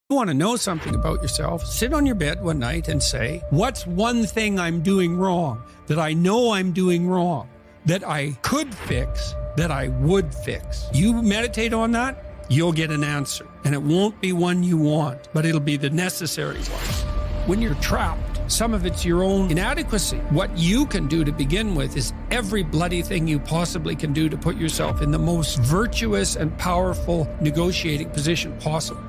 You want to know something about yourself, sit on your bed one night and say, what's one thing I'm doing wrong that I know I'm doing wrong, that I could fix, that I would fix? You meditate on that, you'll get an answer. And it won't be one you want, but it'll be the necessary one. When you're trapped, some of it's your own inadequacy. What you can do to begin with is every bloody thing you possibly can do to put yourself in the most virtuous and powerful negotiating position possible.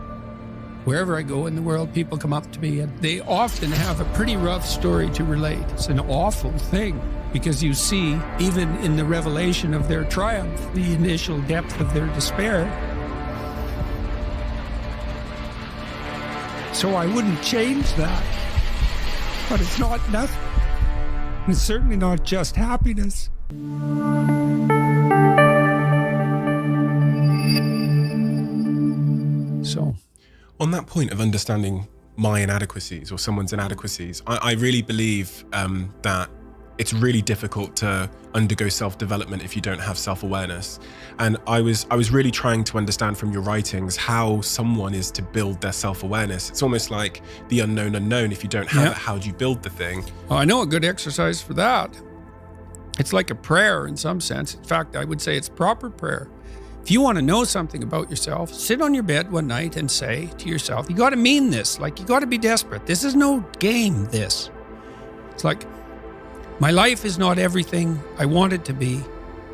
Wherever I go in the world, people come up to me and they often have a pretty rough story to relate. It's an awful thing because you see, even in the revelation of their triumph, the initial depth of their despair. So I wouldn't change that. But it's not nothing. It's certainly not just happiness. So, on that point of understanding my inadequacies or someone's inadequacies, I really believe that it's really difficult to undergo self-development if you don't have self-awareness. And I was really trying to understand from your writings how someone is to build their self-awareness. It's almost like the unknown unknown. If you don't have it, how do you build the thing? Well, I know a good exercise for that. It's like a prayer in some sense. In fact, I would say it's proper prayer. If you want to know something about yourself, sit on your bed one night and say to yourself, you got to mean this. Like, you got to be desperate. This is no game, this. It's like, my life is not everything I want it to be,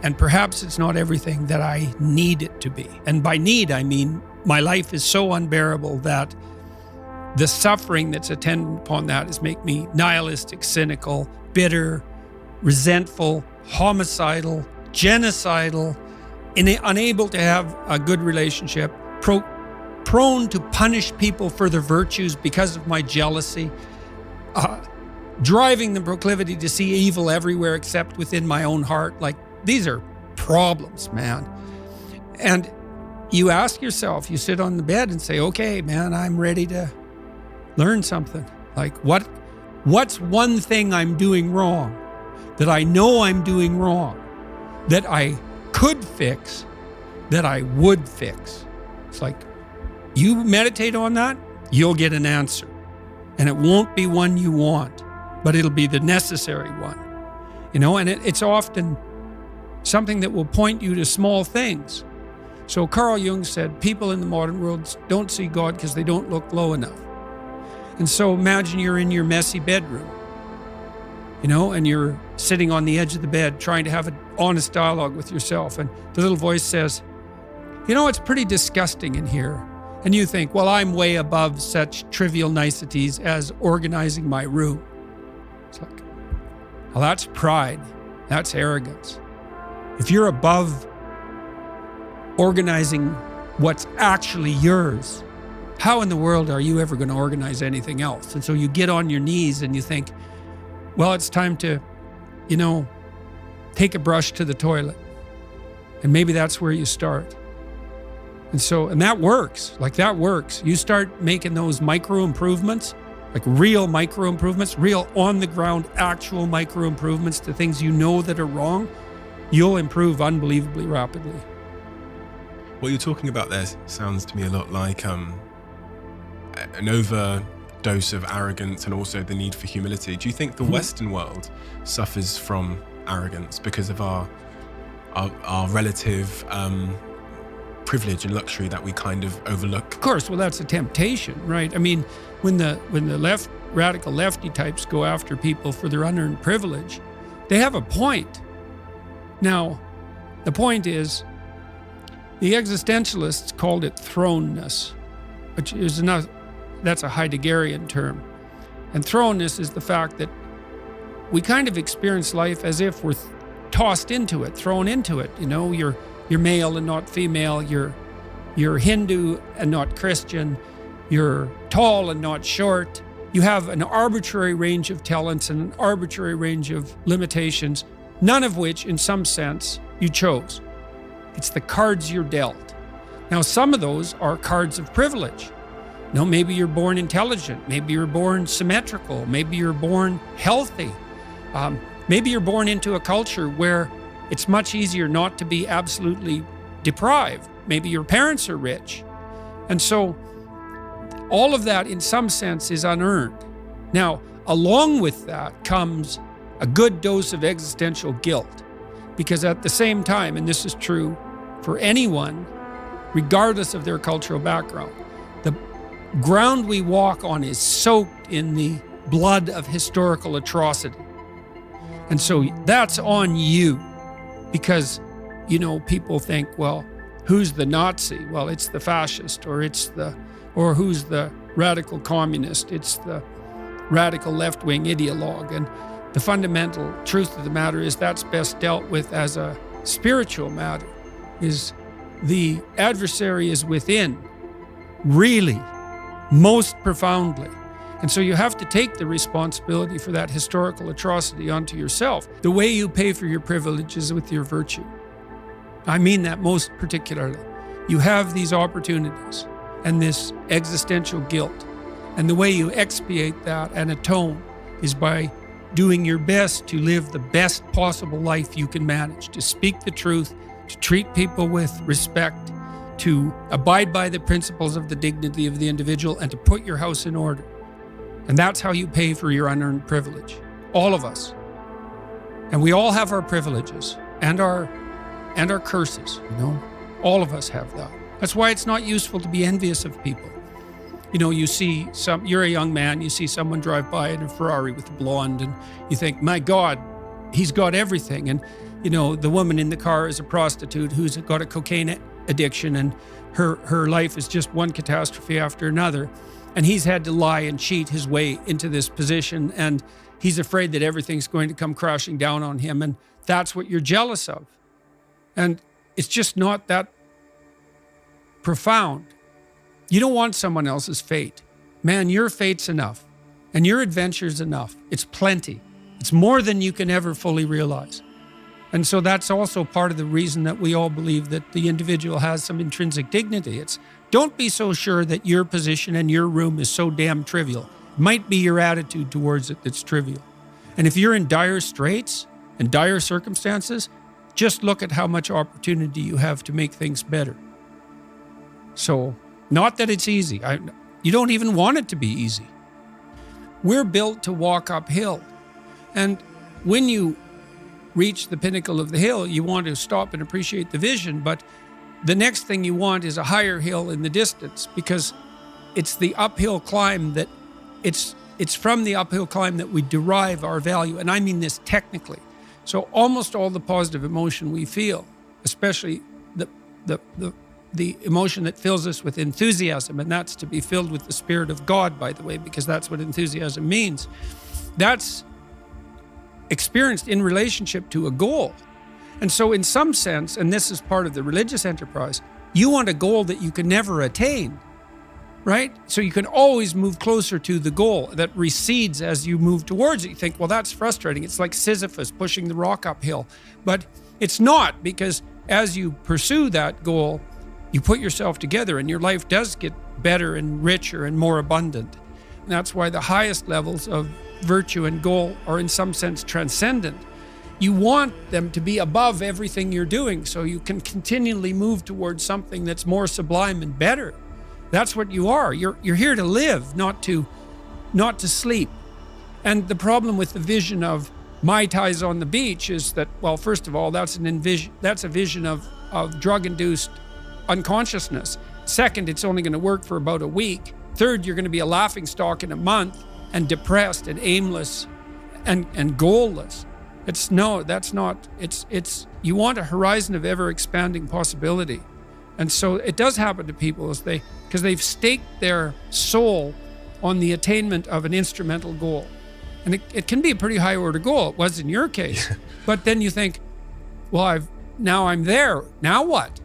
and perhaps it's not everything that I need it to be. And by need, I mean my life is so unbearable that the suffering that's attendant upon that is make me nihilistic, cynical, bitter, resentful, homicidal, genocidal, unable to have a good relationship, prone to punish people for their virtues because of my jealousy, driving the proclivity to see evil everywhere except within my own heart. Like, these are problems, man. And you ask yourself, you sit on the bed and say, okay, man, I'm ready to learn something. Like, what's one thing I'm doing wrong that I know I'm doing wrong, that I could fix, that I would fix? It's like, you meditate on that, you'll get an answer. And it won't be one you want, but it'll be the necessary one. You know, and it's often something that will point you to small things. So Carl Jung said, people in the modern world don't see God because they don't look low enough. And so imagine you're in your messy bedroom, you know, and you're sitting on the edge of the bed trying to have an honest dialogue with yourself. And the little voice says, you know, it's pretty disgusting in here. And you think, well, I'm way above such trivial niceties as organizing my room. It's like, well, that's pride. That's arrogance. If you're above organizing what's actually yours, how in the world are you ever going to organize anything else? And so you get on your knees and you think, well, it's time to, you know, take a brush to the toilet. And maybe that's where you start. And that works. Like, that works. You start making those micro improvements, like real micro improvements, real on the ground, actual micro improvements to things you know that are wrong, you'll improve unbelievably rapidly. What you're talking about there sounds to me a lot like an overdose of arrogance and also the need for humility. Do you think the Western world suffers from arrogance because of our relative privilege and luxury that we kind of overlook? Of course, well, that's a temptation, right? I mean, when the radical lefty types go after people for their unearned privilege, they have a point. Now, the point is, the existentialists called it thrownness, which is that's a Heideggerian term. And thrownness is the fact that we kind of experience life as if we're tossed into it, thrown into it. You know, you're male and not female, you're Hindu and not Christian, you're tall and not short. You have an arbitrary range of talents and an arbitrary range of limitations, none of which, in some sense, you chose. It's the cards you're dealt. Now, some of those are cards of privilege. You know, maybe you're born intelligent, maybe you're born symmetrical, maybe you're born healthy, maybe you're born into a culture where it's much easier not to be absolutely deprived. Maybe your parents are rich. And so all of that in some sense is unearned. Now, along with that comes a good dose of existential guilt, because at the same time, and this is true for anyone, regardless of their cultural background, the ground we walk on is soaked in the blood of historical atrocity. And so that's on you, because, you know, people think, well, who's the Nazi? Well, it's the fascist, or who's the radical communist? It's the radical left-wing ideologue. And the fundamental truth of the matter is that's best dealt with as a spiritual matter, is the adversary is within, really, most profoundly. And so you have to take the responsibility for that historical atrocity onto yourself. The way you pay for your privilege is with your virtue. I mean that most particularly. You have these opportunities and this existential guilt. And the way you expiate that and atone is by doing your best to live the best possible life you can manage, to speak the truth, to treat people with respect, to abide by the principles of the dignity of the individual, and to put your house in order. And that's how you pay for your unearned privilege. All of us. And we all have our privileges and our curses, you know. All of us have that. That's why it's not useful to be envious of people. You know, you're a young man, you see someone drive by in a Ferrari with a blonde, and you think, my God, he's got everything. And, you know, the woman in the car is a prostitute who's got a cocaine addiction, and her life is just one catastrophe after another. And he's had to lie and cheat his way into this position, and he's afraid that everything's going to come crashing down on him, and that's what you're jealous of. And it's just not that profound. You don't want someone else's fate. Man, your fate's enough, and your adventure's enough. It's plenty. It's more than you can ever fully realize. And so that's also part of the reason that we all believe that the individual has some intrinsic dignity. It's don't be so sure that your position and your room is so damn trivial. It might be your attitude towards it that's trivial. And if you're in dire straits and dire circumstances, just look at how much opportunity you have to make things better. So, not that it's easy. You don't even want it to be easy. We're built to walk uphill. And when you reach the pinnacle of the hill, you want to stop and appreciate the vision, but the next thing you want is a higher hill in the distance, because it's the uphill climb that it's from the uphill climb that we derive our value. And I mean this technically. So almost all the positive emotion we feel, especially the emotion that fills us with enthusiasm, and that's to be filled with the Spirit of God, by the way, because that's what enthusiasm means. That's experienced in relationship to a goal. And so in some sense, and this is part of the religious enterprise, you want a goal that you can never attain, right? So you can always move closer to the goal that recedes as you move towards it. You think, well, that's frustrating. It's like Sisyphus pushing the rock uphill. But it's not, because as you pursue that goal, you put yourself together and your life does get better and richer and more abundant. And that's why the highest levels of virtue and goal are in some sense transcendent. You want them to be above everything you're doing so you can continually move towards something that's more sublime and better. That's what you are. You're here to live, not to sleep. And the problem with the vision of Mai Tais on the beach is that, well, first of all, that's a vision of drug-induced unconsciousness. Second, it's only going to work for about a week. Third, you're going to be a laughingstock in a month and depressed and aimless and goalless. You want a horizon of ever expanding possibility. And so it does happen to people because they've staked their soul on the attainment of an instrumental goal. And it can be a pretty high order goal. It was in your case. But then you think, well, now I'm there. Now what?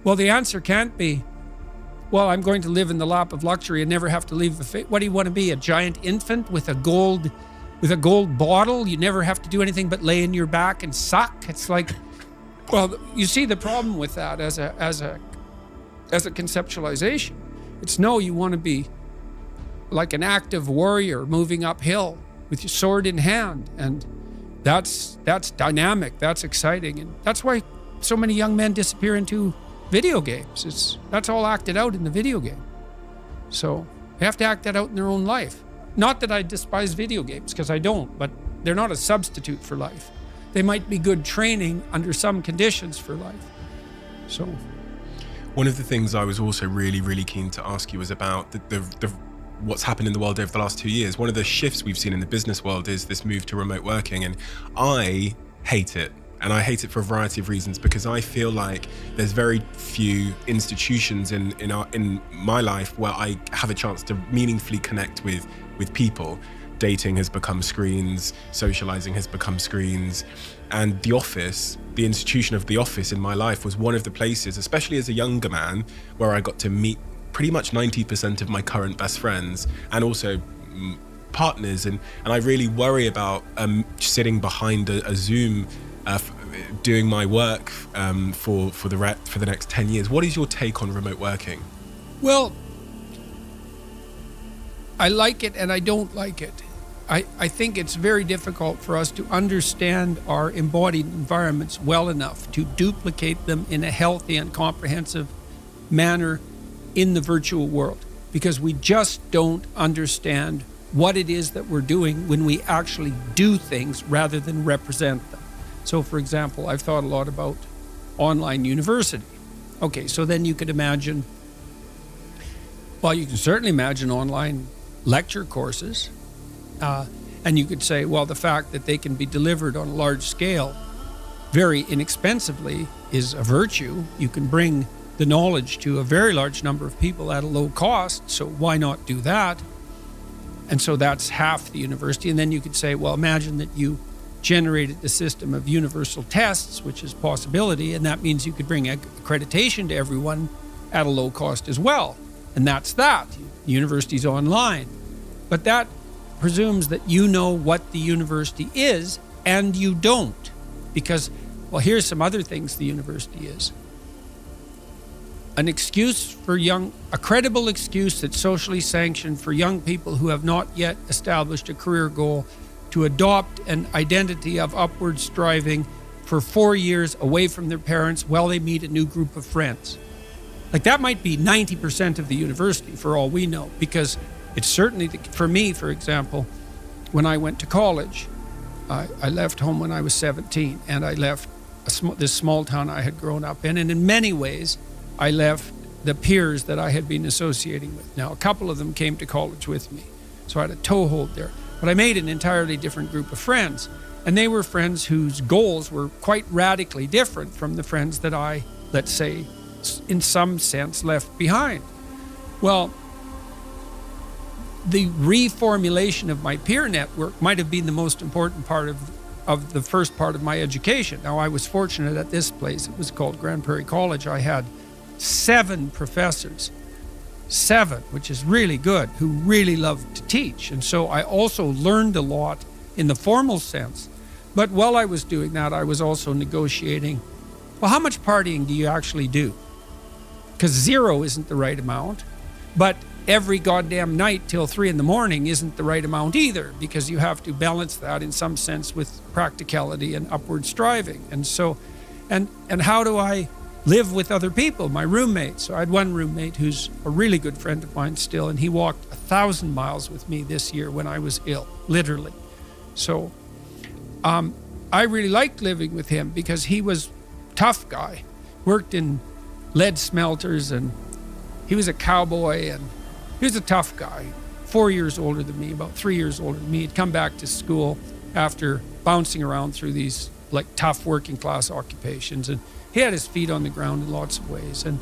Well, the answer can't be, well, I'm going to live in the lap of luxury and never have to leave the faith. What do you want to be? A giant infant with a gold bottle? You never have to do anything but lay in your back and suck. It's like, well, you see the problem with that as a conceptualization. It's no, you want to be like an active warrior moving uphill with your sword in hand, and that's dynamic, that's exciting, and that's why so many young men disappear into video games. That's all acted out in the video game. So they have to act that out in their own life. Not that I despise video games, because I don't, but they're not a substitute for life. They might be good training under some conditions for life. So one of the things I was also really, really keen to ask you was about the what's happened in the world over the last 2 years. One of the shifts we've seen in the business world is this move to remote working, and I hate it. And I hate it for a variety of reasons, because I feel like there's very few institutions in my life where I have a chance to meaningfully connect with people. Dating has become screens, socializing has become screens, and the office, the institution of the office in my life was one of the places, especially as a younger man, where I got to meet pretty much 90% of my current best friends, and also partners. And I really worry about sitting behind a Zoom doing my work for the next 10 years. What is your take on remote working? Well, I like it and I don't like it. I think it's very difficult for us to understand our embodied environments well enough to duplicate them in a healthy and comprehensive manner in the virtual world, because we just don't understand what it is that we're doing when we actually do things rather than represent them. So, for example, I've thought a lot about online university. Okay, so then you could imagine, well, you can certainly imagine online lecture courses. And you could say, well, the fact that they can be delivered on a large scale very inexpensively is a virtue. You can bring the knowledge to a very large number of people at a low cost, so why not do that? And so that's half the university. And then you could say, well, imagine that you generated the system of universal tests, which is a possibility, and that means you could bring accreditation to everyone at a low cost as well. And that's that. The university's online. But that presumes that you know what the university is, and you don't. Because, well, here's some other things the university is. An excuse for a credible excuse that's socially sanctioned for young people who have not yet established a career goal to adopt an identity of upward striving for 4 years away from their parents while they meet a new group of friends. Like, that might be 90% of the university for all we know, because it's certainly, for me, for example, when I went to college, I left home when I was 17, and I left this small town I had grown up in, and in many ways, I left the peers that I had been associating with. Now, a couple of them came to college with me, so I had a toehold there. But I made an entirely different group of friends, and they were friends whose goals were quite radically different from the friends that I, let's say, in some sense, left behind. Well, the reformulation of my peer network might have been the most important part of the first part of my education. Now, I was fortunate at this place. It was called Grand Prairie College. I had 7 professors, 7, which is really good, who really loved to teach. And so I also learned a lot in the formal sense. But while I was doing that, I was also negotiating, well, how much partying do you actually do? Because 0 isn't the right amount, but every goddamn night till 3 a.m. isn't the right amount either, because you have to balance that in some sense with practicality and upward striving. And so, and how do I live with other people, my roommates? So I had one roommate who's a really good friend of mine still, and he walked 1,000 miles with me this year when I was ill, literally. So I really liked living with him because he was a tough guy, worked in lead smelters, and he was a cowboy, and he was a tough guy, 4 years older than me, about 3 years older than me. He'd come back to school after bouncing around through these like tough working class occupations, and he had his feet on the ground in lots of ways. And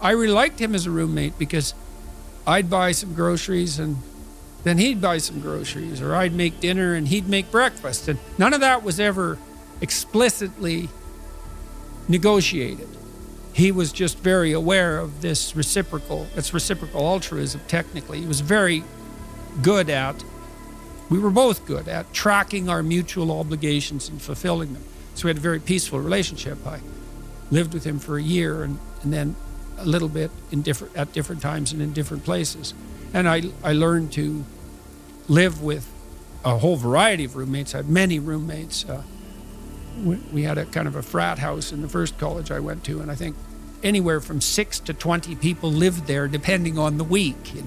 I really liked him as a roommate because I'd buy some groceries and then he'd buy some groceries, or I'd make dinner and he'd make breakfast. And none of that was ever explicitly negotiated. He was just very aware of this reciprocal altruism, technically. He was very good at, we were both good at tracking our mutual obligations and fulfilling them. So we had a very peaceful relationship. I lived with him for a year and then a little bit at different times and in different places. And I learned to live with a whole variety of roommates. I had many roommates. We had a kind of a frat house in the first college I went to, and I think anywhere from 6 to 20 people lived there, depending on the week. It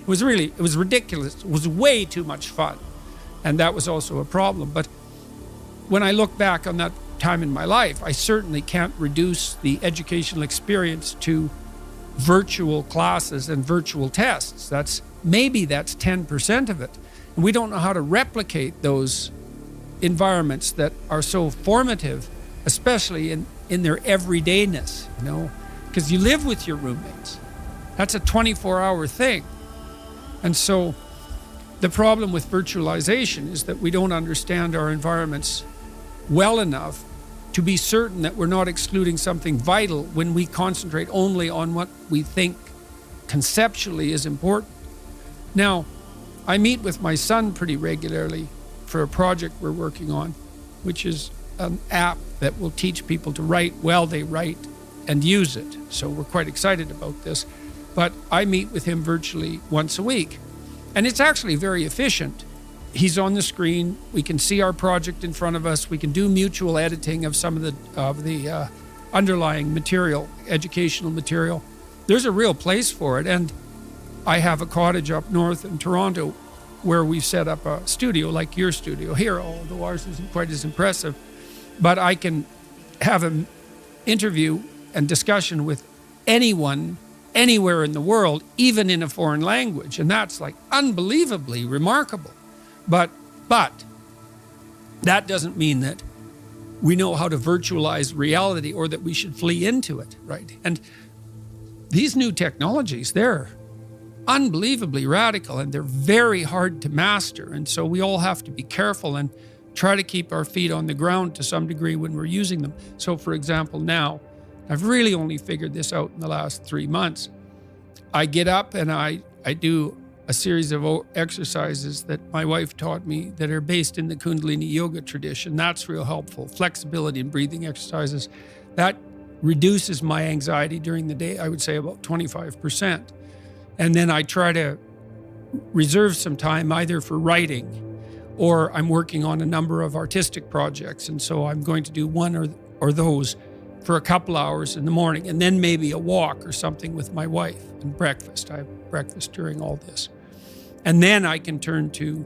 was ridiculous. It was way too much fun. And that was also a problem. But when I look back on that time in my life, I certainly can't reduce the educational experience to virtual classes and virtual tests. That's 10% of it. And we don't know how to replicate those environments that are so formative, especially in their everydayness, because you live with your roommates. That's a 24-hour thing. And so the problem with virtualization is that we don't understand our environments well enough to be certain that we're not excluding something vital when we concentrate only on what we think conceptually is important. Now, I meet with my son pretty regularly for a project we're working on, which is an app that will teach people to write while they write and use it. So we're quite excited about this. But I meet with him virtually once a week. And it's actually very efficient. He's on the screen. We can see our project in front of us. We can do mutual editing of some of the underlying material, educational material. There's a real place for it. And I have a cottage up north in Toronto where we've set up a studio like your studio here, although ours isn't quite as impressive. But I can have an interview and discussion with anyone, anywhere in the world, even in a foreign language. And that's like unbelievably remarkable. But that doesn't mean that we know how to virtualize reality or that we should flee into it, right? And these new technologies, they're unbelievably radical and they're very hard to master. And so we all have to be careful and try to keep our feet on the ground to some degree when we're using them. So for example, now, I've really only figured this out in the last 3 months. I get up and I do a series of exercises that my wife taught me that are based in the Kundalini yoga tradition. That's real helpful. Flexibility and breathing exercises. That reduces my anxiety during the day, I would say about 25%. And then I try to reserve some time either for writing or I'm working on a number of artistic projects. And so I'm going to do one or those for a couple hours in the morning, and then maybe a walk or something with my wife and breakfast. I have breakfast during all this. And then I can turn to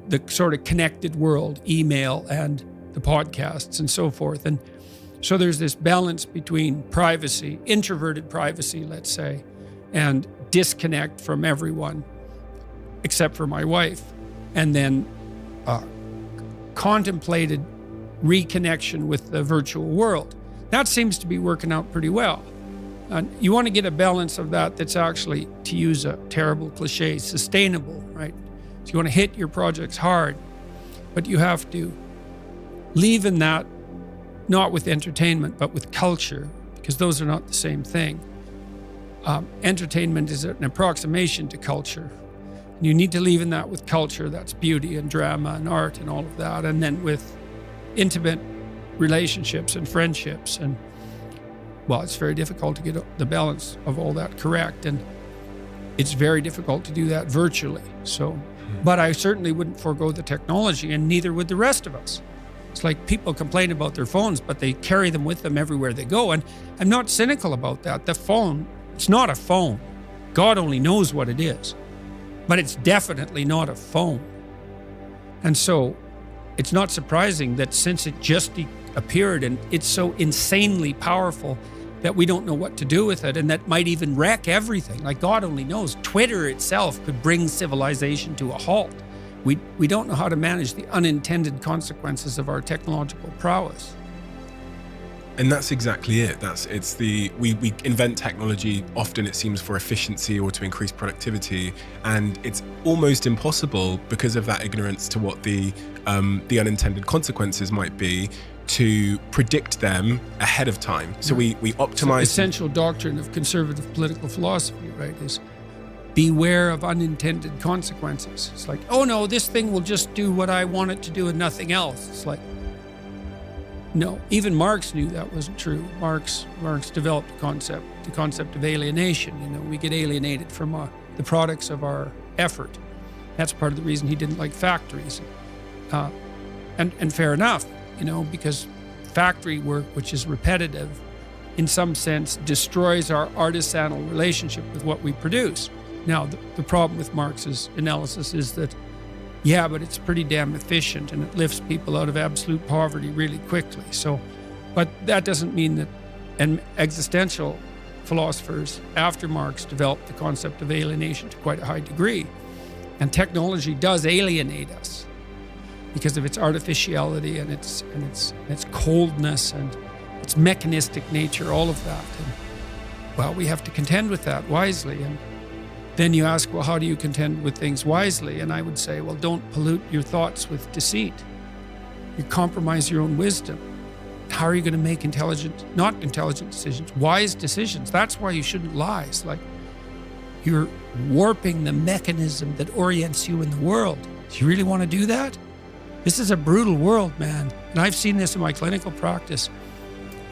the sort of connected world, email and the podcasts and so forth. And so there's this balance between privacy, introverted privacy, let's say, and disconnect from everyone except for my wife, and then contemplated reconnection with the virtual world. That seems to be working out pretty well. And you want to get a balance of that that's actually, to use a terrible cliche, sustainable, right? So you want to hit your projects hard, but you have to leave in that, not with entertainment, but with culture, because those are not the same thing. Entertainment is an approximation to culture. And you need to leave in that with culture, that's beauty and drama and art and all of that, and then with intimate relationships and friendships. And well, it's very difficult to get the balance of all that correct, and it's very difficult to do that virtually. So, but I certainly wouldn't forego the technology, and neither would the rest of us. It's like people complain about their phones, but they carry them with them everywhere they go. And I'm not cynical about that. The phone, it's not a phone. God only knows what it is, but it's definitely not a phone. And so it's not surprising that since it just appeared and it's so insanely powerful that we don't know what to do with it, and that might even wreck everything. Like God only knows. Twitter itself could bring civilization to a halt. We don't know how to manage the unintended consequences of our technological prowess. And that's exactly it. We invent technology, often it seems for efficiency or to increase productivity, and it's almost impossible because of that ignorance to what the unintended consequences might be, to predict them ahead of time. So we optimize. So essential doctrine of conservative political philosophy, right, is beware of unintended consequences. It's like, oh no, this thing will just do what I want it to do and nothing else. It's like, no, even Marx knew that wasn't true. Marx developed the concept of alienation. We get alienated from the products of our effort. That's part of the reason he didn't like factories. And fair enough, because factory work, which is repetitive, in some sense, destroys our artisanal relationship with what we produce. Now, the problem with Marx's analysis is that, yeah, but it's pretty damn efficient and it lifts people out of absolute poverty really quickly. So, but that doesn't mean that, and existential philosophers after Marx developed the concept of alienation to quite a high degree. And technology does alienate us because of its artificiality and its coldness and its mechanistic nature, all of that. And, well, we have to contend with that wisely. And then you ask, well, how do you contend with things wisely? And I would say, well, don't pollute your thoughts with deceit. You compromise your own wisdom. How are you going to make not intelligent decisions, wise decisions? That's why you shouldn't lie. It's like you're warping the mechanism that orients you in the world. Do you really want to do that? This is a brutal world, man. And I've seen this in my clinical practice.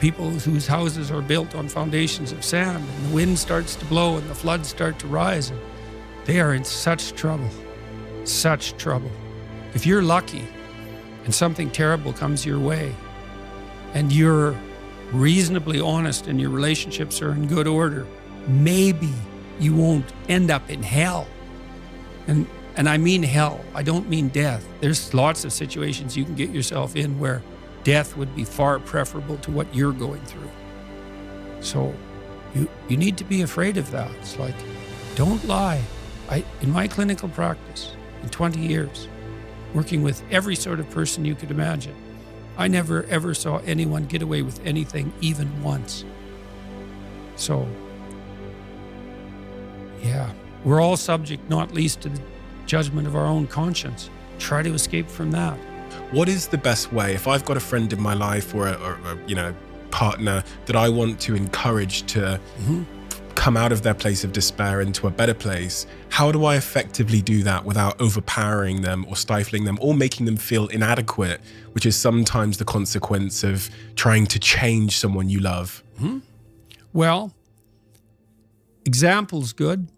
People whose houses are built on foundations of sand, and the wind starts to blow and the floods start to rise, and they are in such trouble. If you're lucky and something terrible comes your way, and you're reasonably honest and your relationships are in good order, maybe you won't end up in hell. And I mean hell. I don't mean death. There's lots of situations you can get yourself in where death would be far preferable to what you're going through. So you need to be afraid of that. It's like, don't lie. In my clinical practice, in 20 years, working with every sort of person you could imagine, I never ever saw anyone get away with anything even once. So, yeah, we're all subject, not least to the judgment of our own conscience. Try to escape from that. What is the best way, if I've got a friend in my life or a partner that I want to encourage to come out of their place of despair into a better place, how do I effectively do that without overpowering them or stifling them or making them feel inadequate, which is sometimes the consequence of trying to change someone you love? Well, example's good.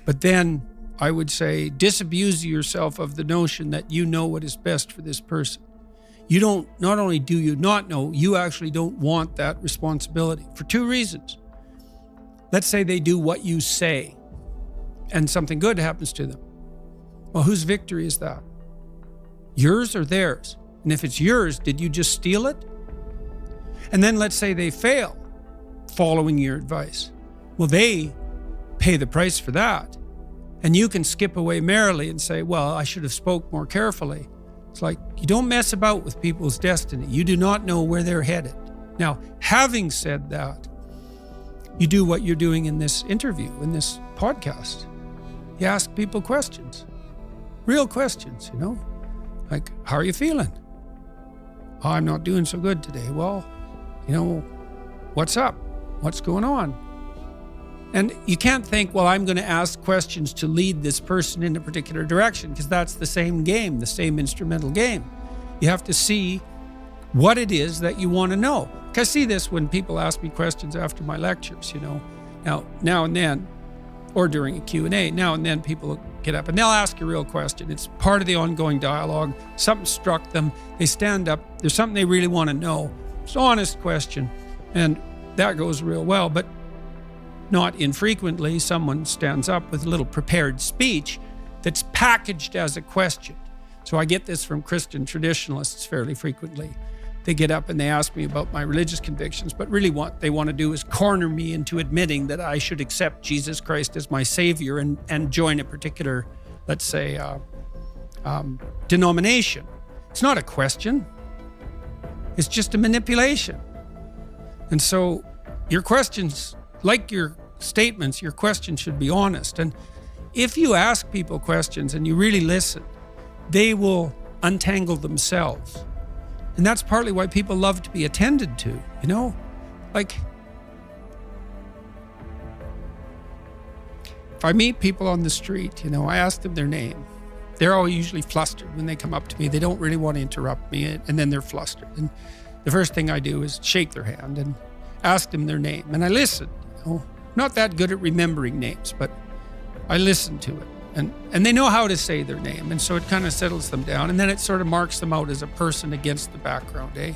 But then I would say disabuse yourself of the notion that you know what is best for this person. You don't, not only do you not know, you actually don't want that responsibility for two reasons. Let's say they do what you say and something good happens to them. Well, whose victory is that? Yours or theirs? And if it's yours, did you just steal it? And then let's say they fail following your advice. Well, they pay the price for that. And you can skip away merrily and say, well, I should have spoke more carefully. It's like, you don't mess about with people's destiny. You do not know where they're headed. Now, having said that, you do what you're doing in this interview, in this podcast. You ask people questions, real questions, like, how are you feeling? Oh, I'm not doing so good today. Well, what's up? What's going on? And you can't think, well, I'm going to ask questions to lead this person in a particular direction, because that's the same game, the same instrumental game. You have to see what it is that you want to know. I see this when people ask me questions after my lectures, now and then, or during a Q&A, now and then people get up and they'll ask a real question. It's part of the ongoing dialogue. Something struck them. They stand up. There's something they really want to know. It's an honest question. And that goes real well. But not infrequently, someone stands up with a little prepared speech that's packaged as a question. So I get this from Christian traditionalists fairly frequently. They get up and they ask me about my religious convictions, but really what they want to do is corner me into admitting that I should accept Jesus Christ as my Savior and join a particular, let's say, denomination. It's not a question. It's just a manipulation. And so your questions, like your statements, your questions should be honest. And if you ask people questions and you really listen, they will untangle themselves. And that's partly why people love to be attended to, Like, if I meet people on the street, I ask them their name. They're all usually flustered when they come up to me. They don't really want to interrupt me, and then they're flustered. And the first thing I do is shake their hand and ask them their name. And I listen, Not that good at remembering names, but I listen to it. And they know how to say their name, and so it kind of settles them down, and then it sort of marks them out as a person against the background, eh?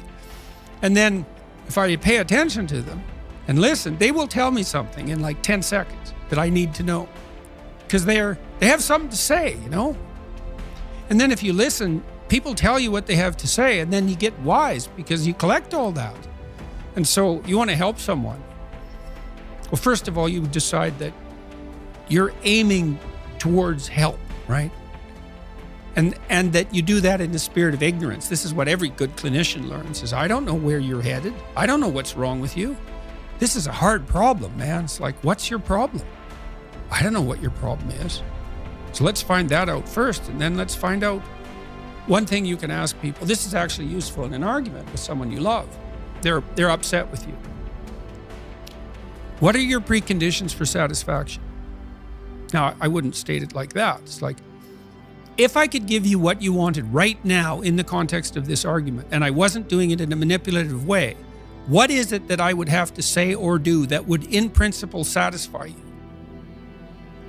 And then If I pay attention to them and listen, they will tell me something in like 10 seconds that I need to know, because they have something to say, you know? And then if you listen, people tell you what they have to say, and then you get wise because you collect all that. And so you want to help someone. Well, first of all, you decide that you're aiming towards help, right? And that you do that in the spirit of ignorance. This is what every good clinician learns, is I don't know where you're headed. I don't know what's wrong with you. This is a hard problem, man. It's like, what's your problem? I don't know what your problem is. So let's find that out first, and then let's find out. One thing you can ask people, this is actually useful in an argument with someone you love. They're upset with you. What are your preconditions for satisfaction? Now, I wouldn't state it like that. It's like, if I could give you what you wanted right now in the context of this argument, and I wasn't doing it in a manipulative way, what is it that I would have to say or do that would in principle satisfy you?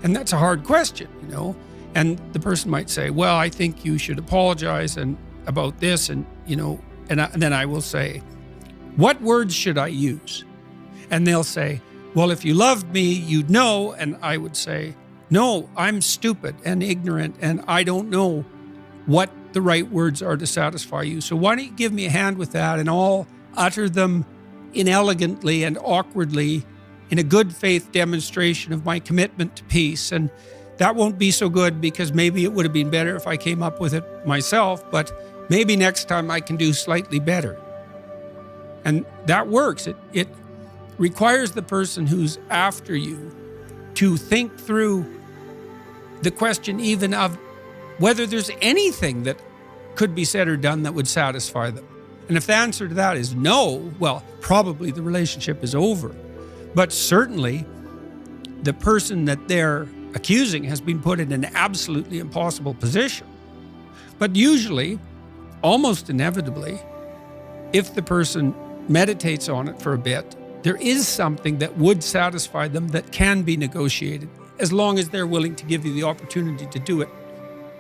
And that's a hard question, you know? And the person might say, well, I think you should apologize and about this, and, you know, and then I will say, what words should I use? And they'll say, well, if you loved me, you'd know. And I would say, no, I'm stupid and ignorant, and I don't know what the right words are to satisfy you. So why don't you give me a hand with that, and I'll utter them inelegantly and awkwardly in a good faith demonstration of my commitment to peace. And that won't be so good, because maybe it would have been better if I came up with it myself, but maybe next time I can do slightly better. And that works. It requires the person who's after you to think through the question even of whether there's anything that could be said or done that would satisfy them. And if the answer to that is no, well, probably the relationship is over. But certainly the person that they're accusing has been put in an absolutely impossible position. But usually, almost inevitably, if the person meditates on it for a bit, there is something that would satisfy them that can be negotiated, as long as they're willing to give you the opportunity to do it,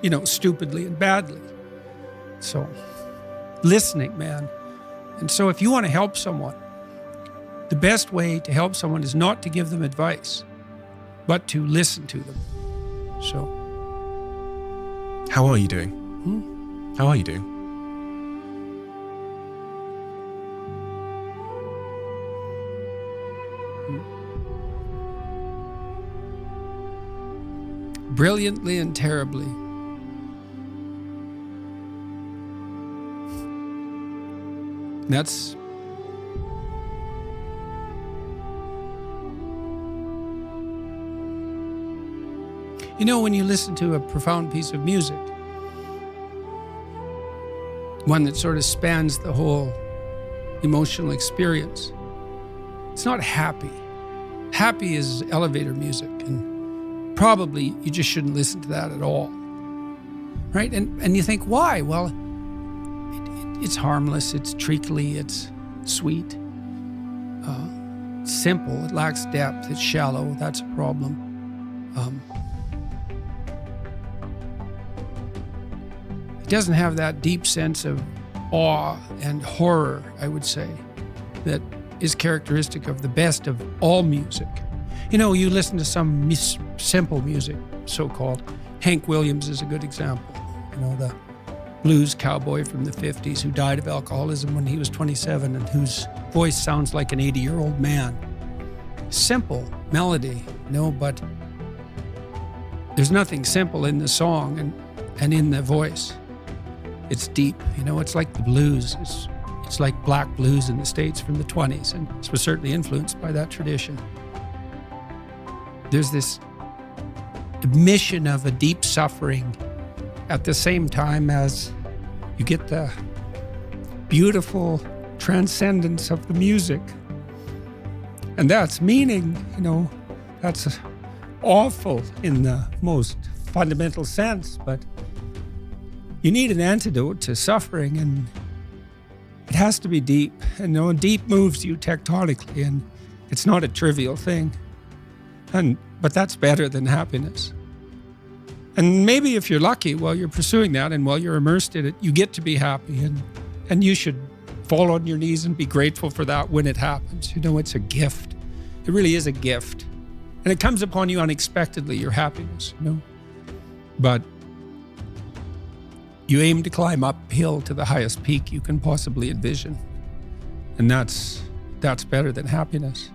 you know, stupidly and badly. So, listening, man. And so if you want to help someone, the best way to help someone is not to give them advice, but to listen to them. So. How are you doing? How are you doing? Brilliantly and terribly. That's you know, when you listen to a profound piece of music, one that sort of spans the whole emotional experience, it's not happy. Happy is elevator music, and probably you just shouldn't listen to that at all, right? And you think, why? Well, it's harmless, it's treacly, it's sweet, it's simple, it lacks depth, it's shallow, that's a problem. It doesn't have that deep sense of awe and horror, I would say, that is characteristic of the best of all music. You know, you listen to some simple music, so-called. Hank Williams is a good example. You know, the blues cowboy from the 50s who died of alcoholism when he was 27 and whose voice sounds like an 80-year-old man. Simple melody, you know, but there's nothing simple in the song and in the voice. It's deep, you know, it's like the blues. It's like black blues in the States from the 20s, and it was certainly influenced by that tradition. There's this admission of a deep suffering at the same time as you get the beautiful transcendence of the music. And that's meaning, you know, that's awful in the most fundamental sense, but you need an antidote to suffering, and it has to be deep. And you know, deep moves you tectonically, and it's not a trivial thing. But that's better than happiness. And maybe if you're lucky while you're pursuing that and while you're immersed in it, you get to be happy, and you should fall on your knees and be grateful for that when it happens. You know, it's a gift. It really is a gift. And it comes upon you unexpectedly, your happiness, you know. But you aim to climb uphill to the highest peak you can possibly envision. And that's better than happiness.